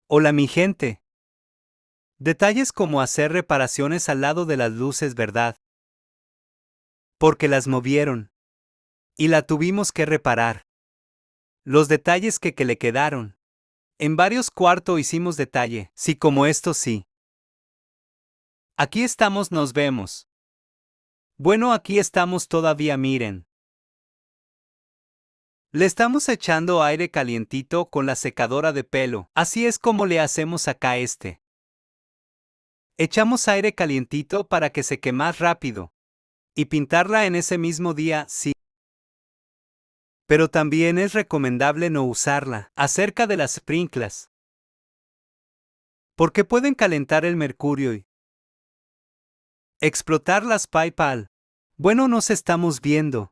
Hola mi gente. Detalles como hacer reparaciones al lado de las luces, ¿verdad? Porque las movieron. Y la tuvimos que reparar. Los detalles que le quedaron. En varios cuartos hicimos detalle, sí como esto sí. Aquí estamos, nos vemos. Bueno, aquí estamos todavía, miren. Le estamos echando aire calientito con la secadora de pelo, así es como le hacemos acá este. Echamos aire calientito para que seque más rápido. Y pintarla en ese mismo día, sí. Pero también es recomendable no usarla. Acerca de las sprinklas. Porque pueden calentar el mercurio y explotar las PayPal. Bueno, nos estamos viendo.